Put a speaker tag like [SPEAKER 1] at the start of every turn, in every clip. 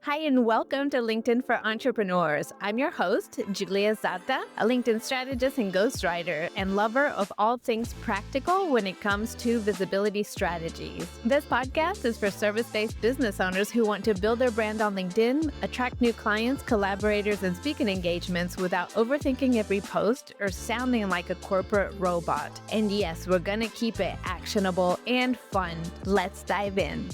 [SPEAKER 1] Hi, and welcome to LinkedIn for Entrepreneurs. I'm your host, Julia Zata, a LinkedIn strategist and ghostwriter, and lover of all things practical when it comes to visibility strategies. This podcast is for service-based business owners who want to build their brand on LinkedIn, attract new clients, collaborators, and speaking engagements without overthinking every post or sounding like a corporate robot. And yes, we're going to keep it actionable and fun. Let's dive in.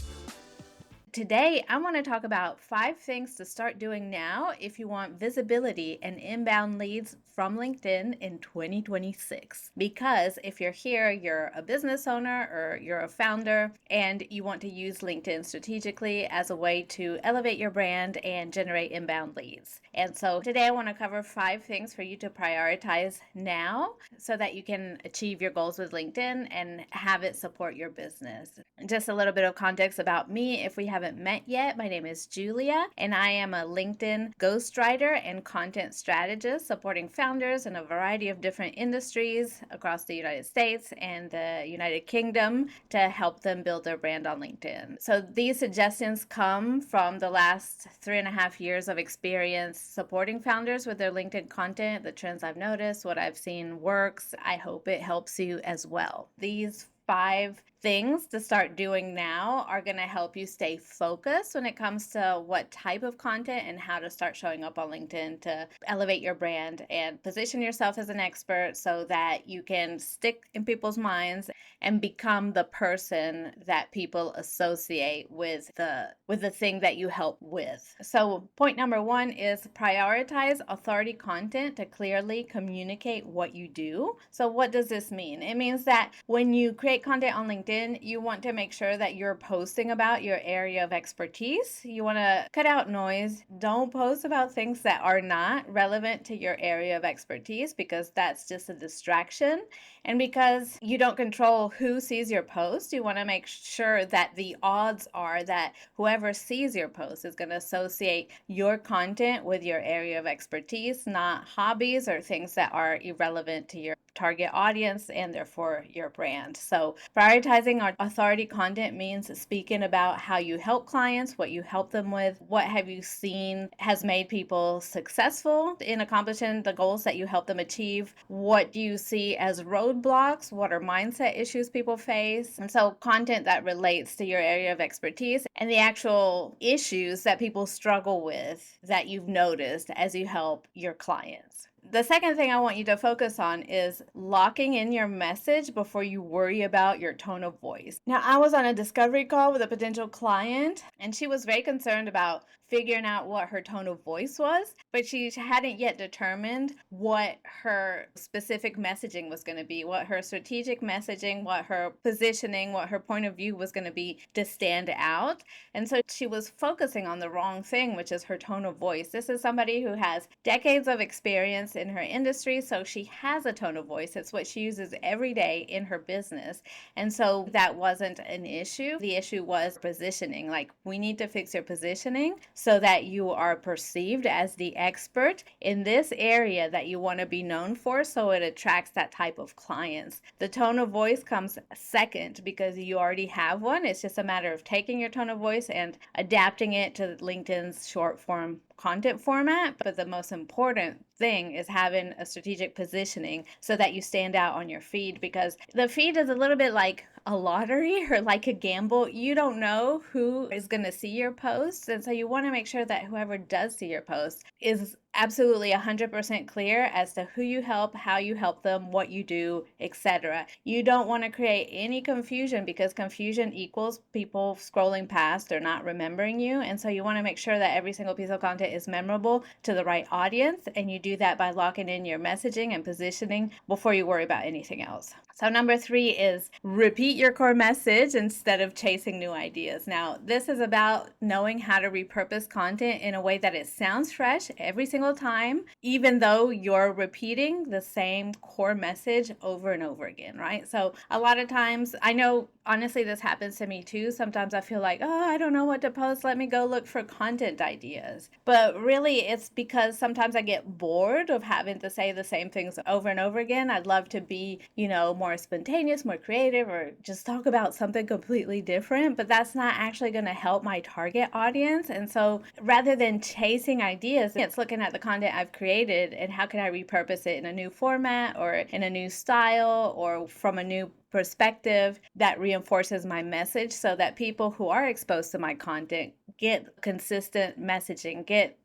[SPEAKER 1] Today, I want to talk about 5 things to start doing now if you want visibility and inbound leads from LinkedIn in 2026. Because if you're here, you're a business owner or you're a founder and you want to use LinkedIn strategically as a way to elevate your brand and generate inbound leads. And so today I want to cover 5 things for you to prioritize now so that you can achieve your goals with LinkedIn and have it support your business. Just a little bit of context about me if we haven't met yet. My name is Julia, and I am a LinkedIn ghostwriter and content strategist supporting founders in a variety of different industries across the United States and the United Kingdom to help them build their brand on LinkedIn. So these suggestions come from the last 3.5 years of experience supporting founders with their LinkedIn content, the trends I've noticed, what I've seen works. I hope it helps you as well. These 5 things to start doing now are going to help you stay focused when it comes to what type of content and how to start showing up on LinkedIn to elevate your brand and position yourself as an expert so that you can stick in people's minds and become the person that people associate with the thing that you help with. So point number 1 is prioritize authority content to clearly communicate what you do. So what does this mean? It means that when you create content on LinkedIn, you want to make sure that you're posting about your area of expertise. You want to cut out noise. Don't post about things that are not relevant to your area of expertise because that's just a distraction. And because you don't control who sees your post, you want to make sure that the odds are that whoever sees your post is going to associate your content with your area of expertise, not hobbies or things that are irrelevant to your target audience and therefore your brand. So prioritizing our authority content means speaking about how you help clients, what you help them with, what have you seen has made people successful in accomplishing the goals that you help them achieve, what do you see as roadblocks, what are mindset issues people face, and so content that relates to your area of expertise and the actual issues that people struggle with that you've noticed as you help your clients. The second thing I want you to focus on is locking in your message before you worry about your tone of voice. Now, I was on a discovery call with a potential client, and she was very concerned about figuring out what her tone of voice was, but she hadn't yet determined what her specific messaging was going to be, what her strategic messaging, what her positioning, what her point of view was going to be to stand out. And so she was focusing on the wrong thing, which is her tone of voice. This is somebody who has decades of experience in her industry, so she has a tone of voice. It's what she uses every day in her business. And so that wasn't an issue. The issue was positioning. Like, we need to fix your positioning so that you are perceived as the expert in this area that you want to be known for, so it attracts that type of clients. The tone of voice comes second because you already have one. It's just a matter of taking your tone of voice and adapting it to LinkedIn's short form content format. But the most important thing is having a strategic positioning so that you stand out on your feed, because the feed is a little bit like a lottery or like a gamble. You don't know who is going to see your posts, and so you want to make sure that whoever does see your post is absolutely 100% clear as to who you help, how you help them, what you do, etc. You don't want to create any confusion, because confusion equals people scrolling past or not remembering you. And so you want to make sure that every single piece of content is memorable to the right audience, and you do that by locking in your messaging and positioning before you worry about anything else. So number 3 is repeat your core message instead of chasing new ideas. Now, this is about knowing how to repurpose content in a way that it sounds fresh every single
[SPEAKER 2] single time, even though you're repeating the same core message over and over again, right? So a lot of times, I know honestly this happens to me too. Sometimes I feel like, oh, I don't know what to post. Let me go look for content ideas. But really, it's because sometimes I get bored of having to say the same things over and over again. I'd love to be, more spontaneous, more creative, or just talk about something completely different. But that's not actually going to help my target audience. And so rather than chasing ideas, it's looking at the content I've created and how can I repurpose it in a new format or in a new style or from a new perspective that reinforces my message so that people who are exposed to my content get consistent messaging, get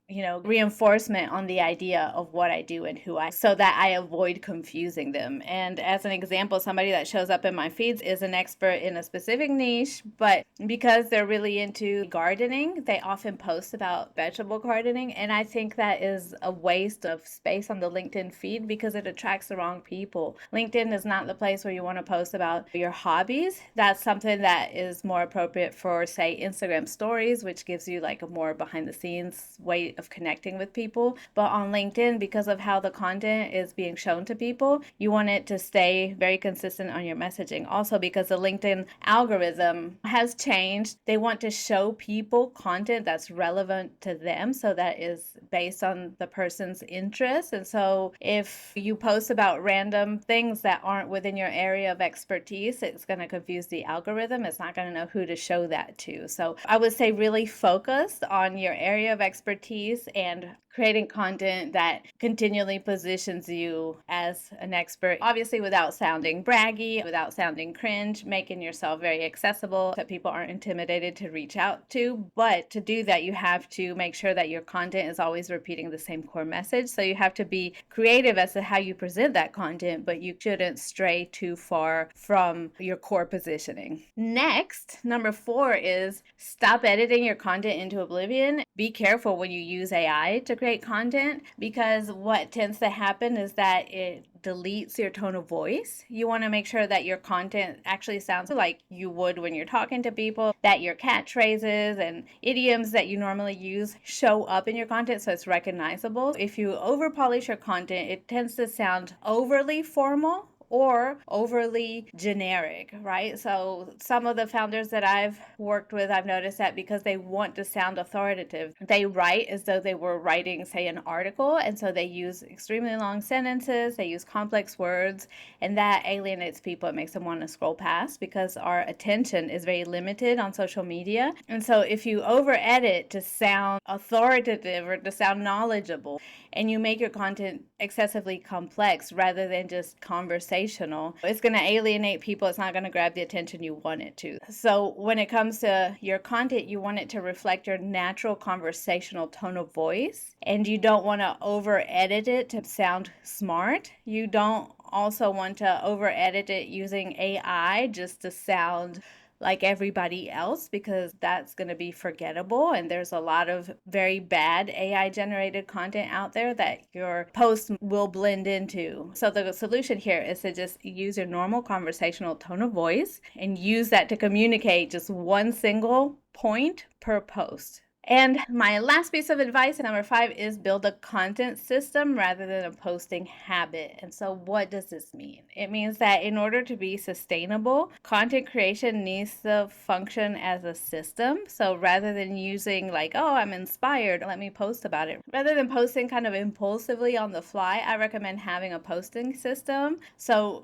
[SPEAKER 2] reinforcement on the idea of what I do and who I, so that I avoid confusing them. And as an example, somebody that shows up in my feeds is an expert in a specific niche, but because they're really into gardening, they often post about vegetable gardening. And I think that is a waste of space on the LinkedIn feed because it attracts the wrong people. LinkedIn is not the place where you want to post about your hobbies. That's something that is more appropriate for, say, Instagram stories, which gives you like a more behind the scenes way of connecting with people. But on LinkedIn, because of how the content is being shown to people, you want it to stay very consistent on your messaging. Also, because the LinkedIn algorithm has changed, they want to show people content that's relevant to them. So that is based on the person's interests. And so if you post about random things that aren't within your area of expertise, it's going to confuse the algorithm. It's not going to know who to show that to. So I would say really focus on your area of expertise and creating content that continually positions you as an expert, obviously without sounding braggy, without sounding cringe, making yourself very accessible that people aren't intimidated to reach out to. But to do that, you have to make sure that your content is always repeating the same core message. So you have to be creative as to how you present that content, but you shouldn't stray too far from your core positioning. Next, number 4 is stop editing your content into oblivion. Be careful when you use AI to create content, because what tends to happen is that it deletes your tone of voice. You want to make sure that your content actually sounds like you would when you're talking to people, that your catchphrases and idioms that you normally use show up in your content so it's recognizable. If you over polish your content, it tends to sound overly formal or overly generic, right? So some of the founders that I've worked with, I've noticed that because they want to sound authoritative, they write as though they were writing, say, an article. And so they use extremely long sentences, they use complex words, and that alienates people. It makes them want to scroll past because our attention is very limited on social media. And so if you over edit to sound authoritative or to sound knowledgeable, and you make your content excessively complex rather than just conversational, it's going to alienate people. It's not going to grab the attention you want it to. So when it comes to your content, you want it to reflect your natural conversational tone of voice, and you don't want to over edit it to sound smart. You don't also want to over edit it using AI just to sound like everybody else, because that's going to be forgettable. And there's a lot of very bad AI generated content out there that your post will blend into. So the solution here is to just use your normal conversational tone of voice and use that to communicate just one single point per post. And my last piece of advice, number 5, is build a content system rather than a posting habit. And so what does this mean? It means that in order to be sustainable, content creation needs to function as a system. So rather than using like, oh, I'm inspired, let me post about it. Rather than posting kind of impulsively on the fly, I recommend having a posting system. So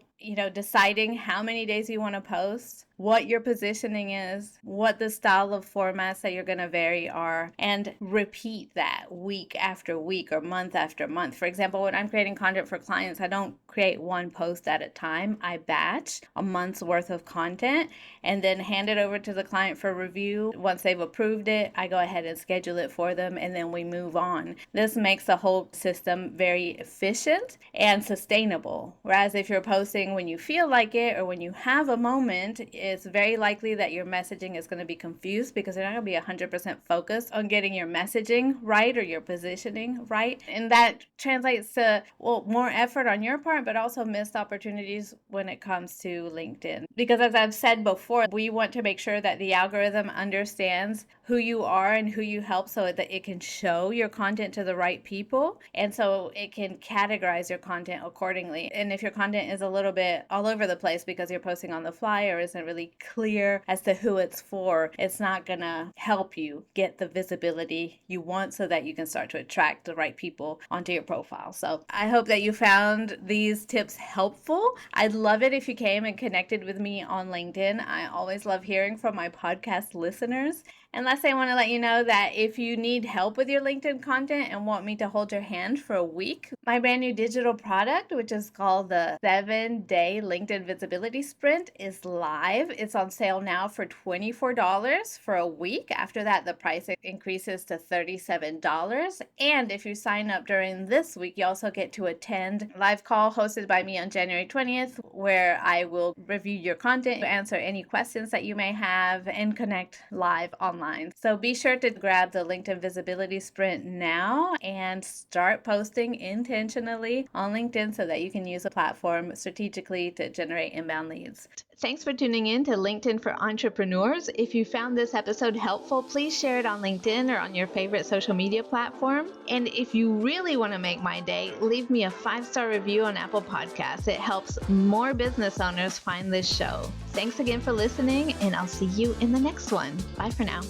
[SPEAKER 2] deciding how many days you want to post, what your positioning is, what the style of formats that you're going to vary are, and repeat that week after week or month after month. For example, when I'm creating content for clients, I don't create one post at a time. I batch a month's worth of content and then hand it over to the client for review. Once they've approved it, I go ahead and schedule it for them, and then we move on. This makes the whole system very efficient and sustainable. Whereas if you're posting posting when you feel like it or when you have a moment, it's very likely that your messaging is going to be confused because you're not going to be 100% focused on getting your messaging right or your positioning right. And that translates to, well, more effort on your part, but also missed opportunities when it comes to LinkedIn. Because as I've said before, we want to make sure that the algorithm understands who you are and who you help so that it can show your content to the right people. And so it can categorize your content accordingly. And if your content is a little bit all over the place because you're posting on the fly or isn't really clear as to who it's for, it's not going to help you get the visibility you want so that you can start to attract the right people onto your profile. So I hope that you found these tips helpful. I'd love it if you came and connected with me on LinkedIn. I always love hearing from my podcast listeners. And lastly, I want to let you know that if you need help with your LinkedIn content and want me to hold your hand for a week, my brand new digital product, which is called the 7-Day LinkedIn Visibility Sprint, is live. It's on sale now for $24 for a week. After that, the price increases to $37. And if you sign up during this week, you also get to attend a live call hosted by me on January 20th, where I will review your content, answer any questions that you may have, and connect live online. So be sure to grab the LinkedIn Visibility Sprint now and start posting intentionally on LinkedIn so that you can use the platform strategically to generate inbound leads. Thanks for tuning in to LinkedIn for Entrepreneurs. If you found this episode helpful, please share it on LinkedIn or on your favorite social media platform. And if you really want to make my day, leave me a 5-star review on Apple Podcasts. It helps more business owners find this show. Thanks again for listening, and I'll see you in the next one. Bye for now.